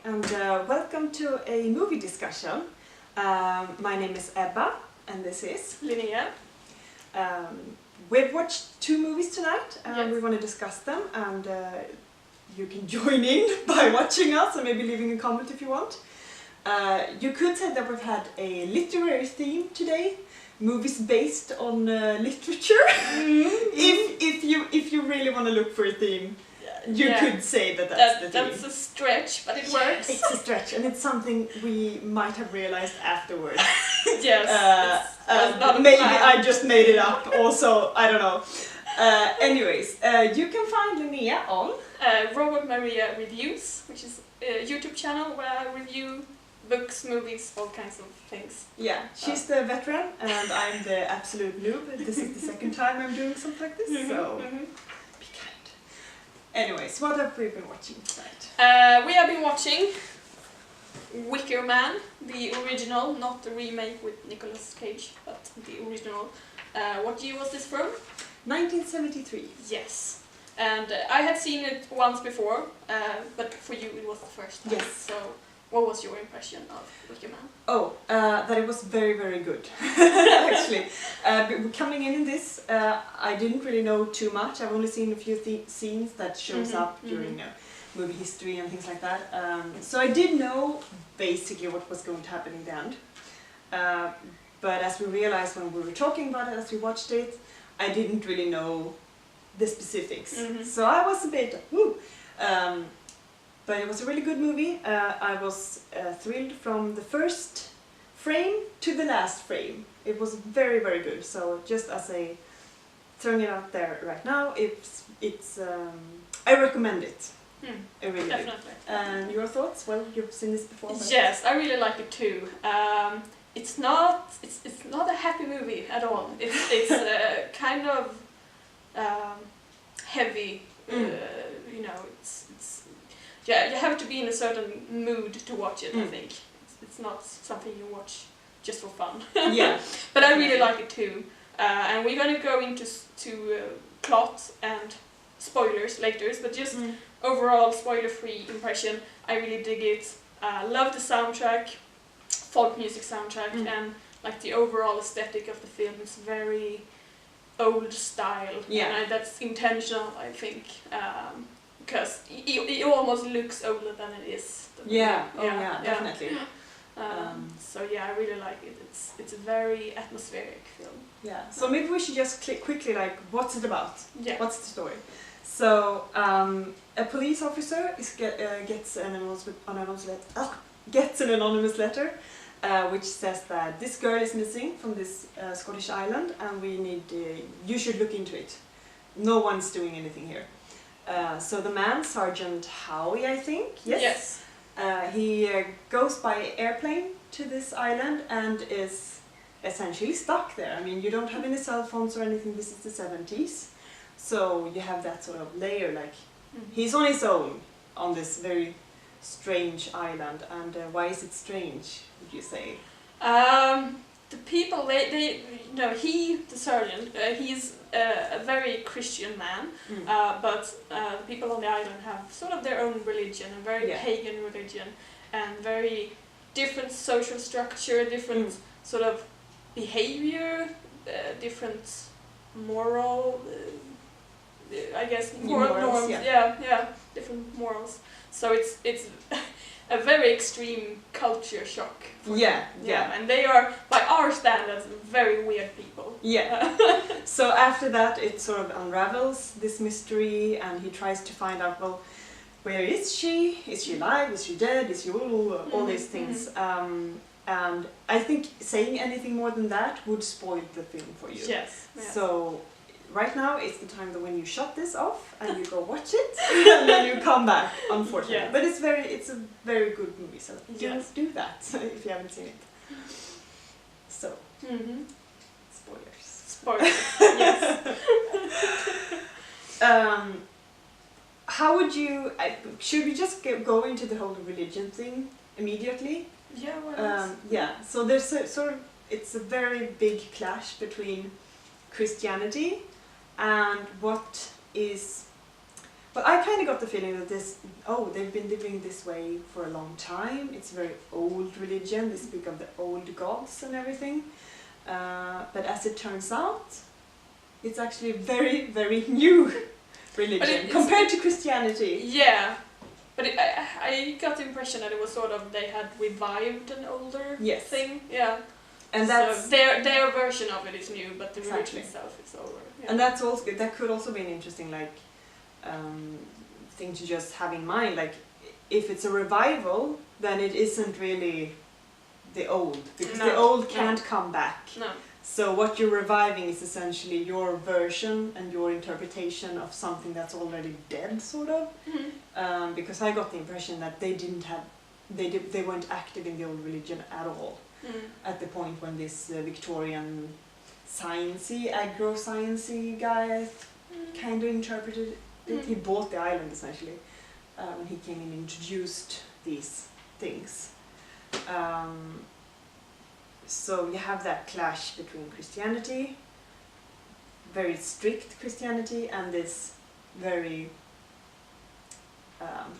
and welcome to a movie discussion. My name is Ebba and this is Linnea. We've watched two movies tonight and Yes. we want to discuss them, and you can join in by watching us and maybe leaving a comment if you want. You could say that we've had a literary theme today, movies based on literature. If you really want to look for a theme, you could say that that's the theme. That's a stretch, but it works. It's a stretch, and it's something we might have realized afterwards. Yes. It's not a maybe plan. I just made it up. Also, I don't know. Anyways, you can find Linnea on Robert Maria Reviews, which is a YouTube channel where I review books, movies, all kinds of things. Yeah, she's the veteran and I'm the absolute noob. This is the second time I'm doing something like this, so be kind. Anyways, what have we been watching tonight? We have been watching Wicker Man, the original, not the remake with Nicolas Cage, but the original. What year was this from? 1973. Yes. And I had seen it once before, but for you it was the first time. Yes. So what was your impression of Wicker Man? Oh, that it was very, very good, actually. Coming in this, I didn't really know too much. I've only seen a few scenes that shows up during movie history and things like that. So I did know basically what was going to happen in the end. But as we realized when we were talking about it, as we watched it, I didn't really know the specifics. So I was a bit, woo! But it was a really good movie. I was thrilled from the first frame to the last frame. It was very, very good. So just as a throwing it out there right now, it's I recommend it. I really Definitely. do. And your thoughts? Well, you've seen this before. But Yes, I really like it too. It's not a happy movie at all. It's kind of heavy. You know, yeah, you have to be in a certain mood to watch it. I think it's not something you watch just for fun. Yeah, but I really like it too. And we're gonna go into plot and spoilers later, but just overall spoiler-free impression. I really dig it. Love the soundtrack, folk music soundtrack, and like the overall aesthetic of the film. It's very old style. Yeah, and that's intentional, I think. Because it almost looks older than it is. yeah, definitely. So yeah, I really like it. It's a very atmospheric film. Yeah. So maybe we should just quickly like, what's it about? Yeah. What's the story? So a police officer gets an anonymous letter, which says that this girl is missing from this Scottish island, and you should look into it. No one's doing anything here. So the man, Sergeant Howie, I think, yes. He goes by airplane to this island and is essentially stuck there. I mean, you don't have any cell phones or anything. This is the 70s, so you have that sort of layer. Like he's on his own on this very strange island. And why is it strange, would you say? The people, the sergeant, he's a very Christian man, but the people on the island have sort of their own religion, a very pagan religion, and very different social structure, different sort of behavior, different moral, I guess, moral norms, different morals. So it's a very extreme culture shock. And they are, by our standards, very weird people. Yeah. So after that, it sort of unravels this mystery, and he tries to find out, well, where is she? Is she alive? Is she dead? Is she all these things? And I think saying anything more than that would spoil the film for you. Yes. So right now it's the time that when you shut this off and you go watch it, and then you come back, unfortunately. Yeah. But it's a very good movie, so do that if you haven't seen it. So, spoilers. Yes. How would you? Should we just go into the whole religion thing immediately? Yeah. What else? So there's it's a very big clash between Christianity and what is But I kind of got the feeling that they've been living this way for a long time. It's a very old religion. They speak of the old gods and everything. But as it turns out, it's actually a very, very new religion compared to Christianity. Yeah, but I got the impression that it was sort of they had revived an older thing. Yeah. And that's so their version of it is new, but the religion itself is older. Yeah. And that could also be an interesting thing to just have in mind. Like, if it's a revival, then it isn't really the old, because the old can't come back. No. So what you're reviving is essentially your version and your interpretation of something that's already dead, sort of. Mm-hmm. Because I got the impression that they weren't active in the old religion at all. At the point when this Victorian agro-sciencey guy kind of interpreted it. He bought the island essentially when he came in and introduced these things. So you have that clash between Christianity, very strict Christianity, and this very,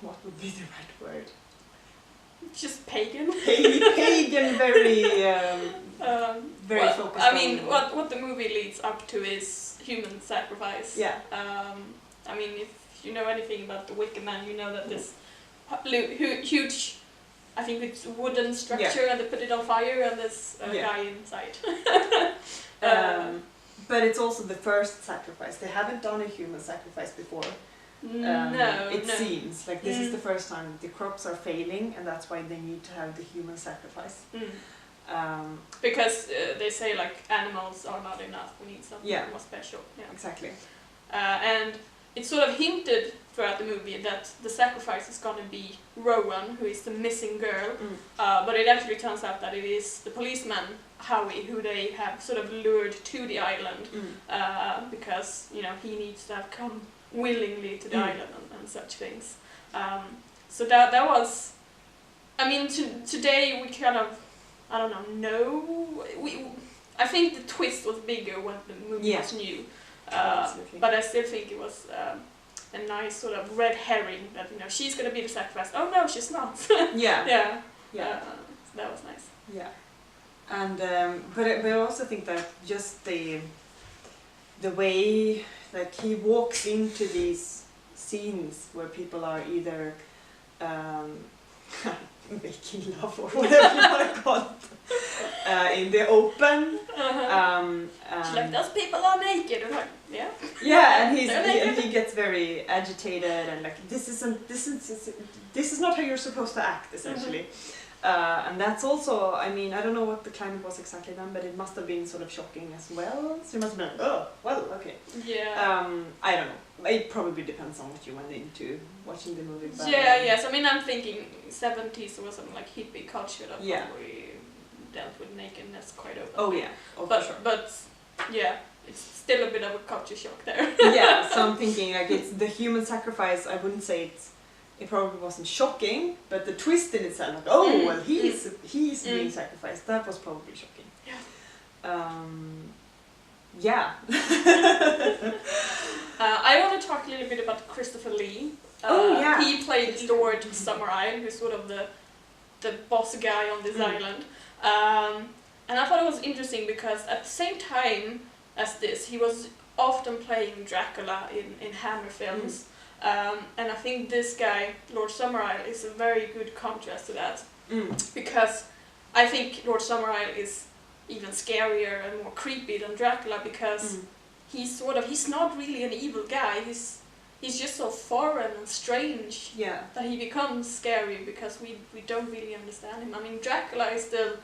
what would be the right word? Just pagan. Pagan, very focused. I mean, what the movie leads up to is human sacrifice. Yeah. I mean, if you know anything about the Wicker Man, you know that this huge, I think it's wooden structure, and they put it on fire, and there's a guy inside. But it's also the first sacrifice. They haven't done a human sacrifice before. It seems like this is the first time the crops are failing, and that's why they need to have the human sacrifice. Because they say like animals are not enough, we need something more special. Yeah. Exactly. And it's sort of hinted throughout the movie that the sacrifice is going to be Rowan, who is the missing girl, but it actually turns out that it is the policeman Howie, who they have sort of lured to the island because he needs to have come willingly to the island and such things. So that was, I mean, today we kind of, I don't know, I think the twist was bigger when the movie was new, but I still think it was a nice sort of red herring that she's gonna be the sacrifice. Oh no, she's not. Yeah. That was nice. Yeah, and but I also think that just the way like he walks into these scenes where people are either making love or whatever you want to call it in the open. Like those people are naked. I'm like, yeah. Yeah, and he gets very agitated and like this is not how you're supposed to act essentially. And that's also, I mean, I don't know what the climate was exactly then, but it must have been sort of shocking as well. So it must have been, oh, well, okay. Yeah. I don't know. It probably depends on what you went into watching the movie. But, yes. I mean, I'm thinking 70s was something like hippie culture that probably dealt with nakedness quite openly. Oh yeah, for sure. But yeah, it's still a bit of a culture shock there. Yeah, so I'm thinking like it's the human sacrifice. I wouldn't say it probably wasn't shocking, but the twist in itself, like, oh well, he's being sacrificed. That was probably shocking. Yeah. I want to talk a little bit about Christopher Lee. He played Lord Summerisle, who's sort of the boss guy on this island. And I thought it was interesting because at the same time as this, he was often playing Dracula in Hammer films. And I think this guy, Lord Summerisle, is a very good contrast to that. Because I think Lord Summerisle is even scarier and more creepy than Dracula because he's not really an evil guy. He's just so foreign and strange that he becomes scary because we don't really understand him. I mean, Dracula is still,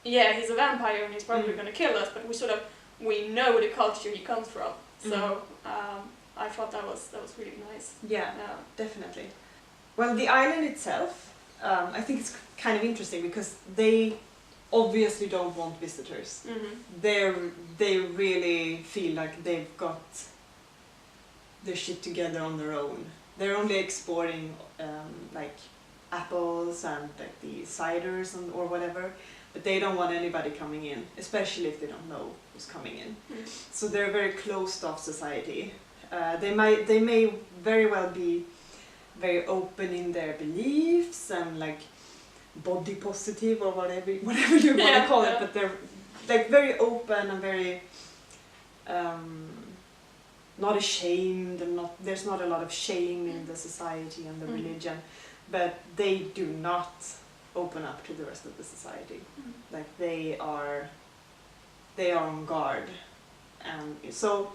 he's a vampire and he's probably going to kill us, but we know the culture he comes from. So I thought that was really nice. Yeah, definitely. Well, the island itself, I think it's kind of interesting because they obviously don't want visitors. They really feel like they've got their shit together on their own. They're only exporting like apples and like the ciders or whatever, but they don't want anybody coming in, especially if they don't know who's coming in. So they're a very closed off society. They may very well be very open in their beliefs and like body positive or whatever you want to call it, but they're like very open and very not ashamed, and there's not a lot of shame in the society and the religion, but they do not open up to the rest of the society. Like they are on guard. And so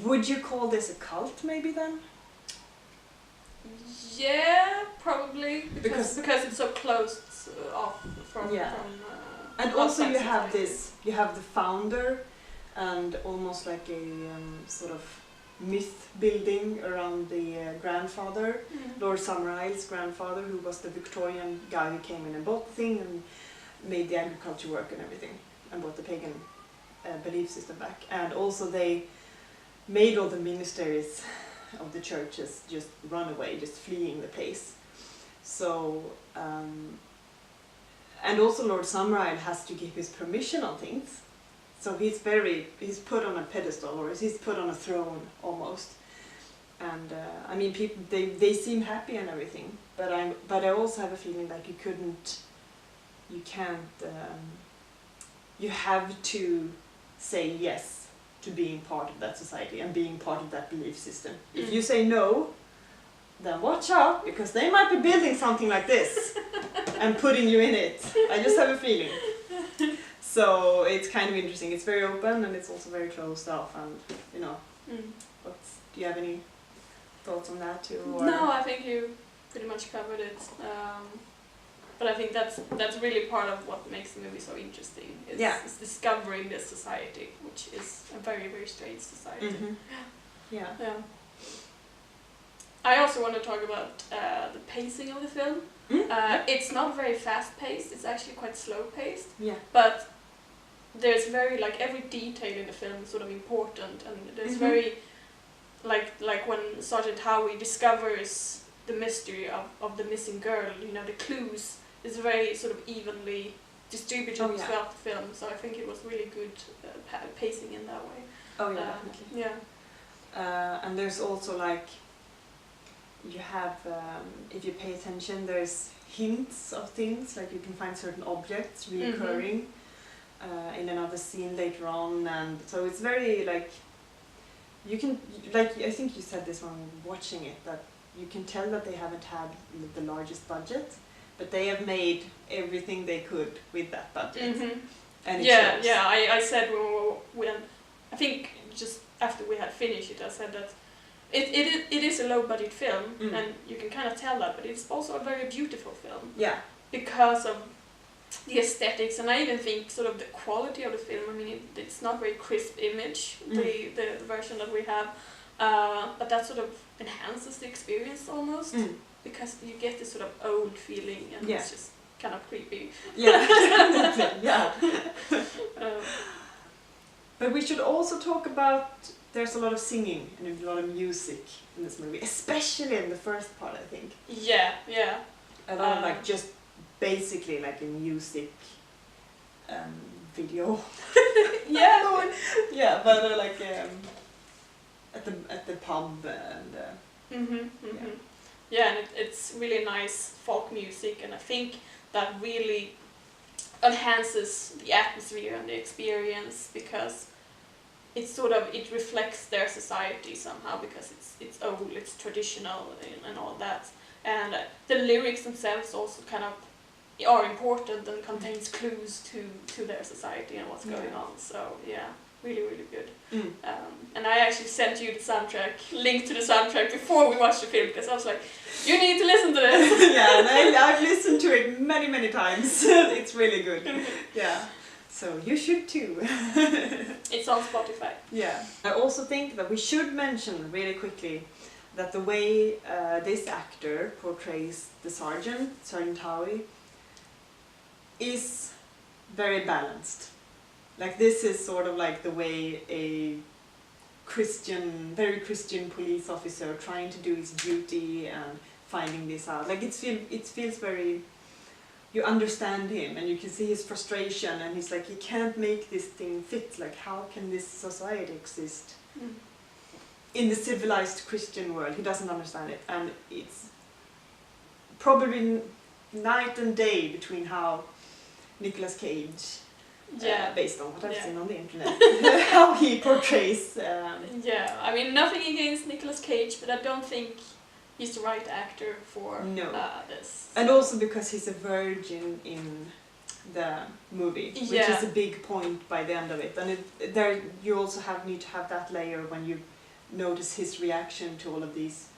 would you call this a cult maybe then? Yeah, probably, because it's so closed off from and also you have the founder and almost like a sort of myth building around the grandfather, Lord Summerisle's grandfather, who was the Victorian guy who came in and bought the thing and made the agriculture work and everything and brought the pagan belief system back. And also they made all the ministers of the churches just run away, just fleeing the place. So and also Lord Summerisle has to give his permission on things. So he's put on a pedestal, or he's put on a throne almost. And I mean, people they seem happy and everything, but I also have a feeling like you have to say yes to being part of that society and being part of that belief system. If you say no, then watch out, because they might be building something like this and putting you in it. I just have a feeling. So it's kind of interesting. It's very open and it's also very closed off, and you know. Do you have any thoughts on that too? Or? No, I think you pretty much covered it. But I think that's really part of what makes the movie so interesting. It's discovering this society, which is a very, very strange society. Yeah. I also want to talk about the pacing of the film. It's not very fast paced. It's actually quite slow paced. Yeah. But there's very every detail in the film is sort of important, and there's very like when Sergeant Howie discovers the mystery of the missing girl. You know, the clues is very sort of evenly distributed throughout the film. So I think it was really good pacing in that way. Oh yeah, definitely. Yeah. And there's also you have, if you pay attention, there's hints of things, like you can find certain objects reoccurring in another scene later on, and so it's very you can, I think you said this when watching it, that you can tell that they haven't had the largest budget, but they have made everything they could with that budget. And it shows. I said when I think just after we had finished it, I said that it is a low budget film, and you can kind of tell that, but it's also a very beautiful film. Yeah. Because of the aesthetics, and I even think sort of the quality of the film. I mean, it's not very crisp image, the version that we have, but that sort of enhances the experience almost, because you get this sort of old feeling, and it's just kind of creepy. Yeah. But we should also talk about, there's a lot of singing and a lot of music in this movie, especially in the first part, I think. Yeah. A lot of just basically a music video. Yeah, but at the pub and Yeah, and it's really nice folk music, and I think that really enhances the atmosphere and the experience, because it reflects their society somehow, because it's old, it's traditional and all that, and the lyrics themselves also kind of are important and contains clues to their society and what's going on. So yeah, really, really good. And I actually sent you the soundtrack, link to the soundtrack before we watched the film, because I was like, you need to listen to this. Yeah, and I've listened to it many, many times. It's really good. Yeah. So you should too. It's on Spotify. Yeah. I also think that we should mention really quickly that the way this actor portrays the Sergeant Howie, is very balanced. This is sort of the way a very Christian police officer trying to do his duty and finding this out. It feels very, you understand him and you can see his frustration, and he's he can't make this thing fit. How can this society exist in the civilized Christian world. He doesn't understand it, and it's probably night and day between how Nicolas Cage, based on what I've seen on the internet, how he portrays. Yeah, I mean, nothing against Nicolas Cage, but I don't think he's the right actor for this. And also because he's a virgin in the movie, which is a big point by the end of it. And there you also need to have that layer when you notice his reaction to all of these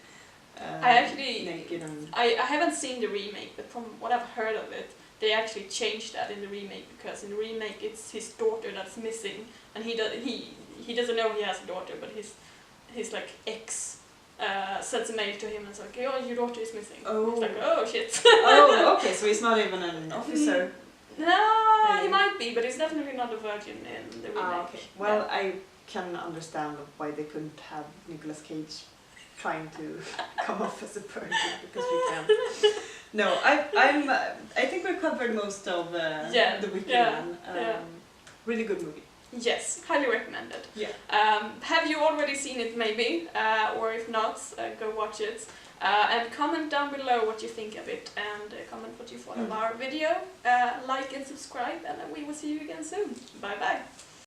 naked and... I haven't seen the remake, but from what I've heard of it, they actually changed that in the remake, because in the remake it's his daughter that's missing, and he doesn't know he has a daughter, but his like ex sends a mail to him and says, like, oh, your daughter is missing. Oh. He's like, oh shit. Oh, okay, so he's not even an officer. No, he might be, but he's definitely not a virgin in the remake. Okay. Well, I can understand why they couldn't have Nicolas Cage trying to come off as a virgin, because we can't. No, I think we covered most of the Wicker Man. Really good movie. Yes, highly recommended. Yeah. Have you already seen it maybe? Or if not, go watch it. And comment down below what you think of it, and comment what you thought of our video. Like and subscribe, and we will see you again soon. Bye bye.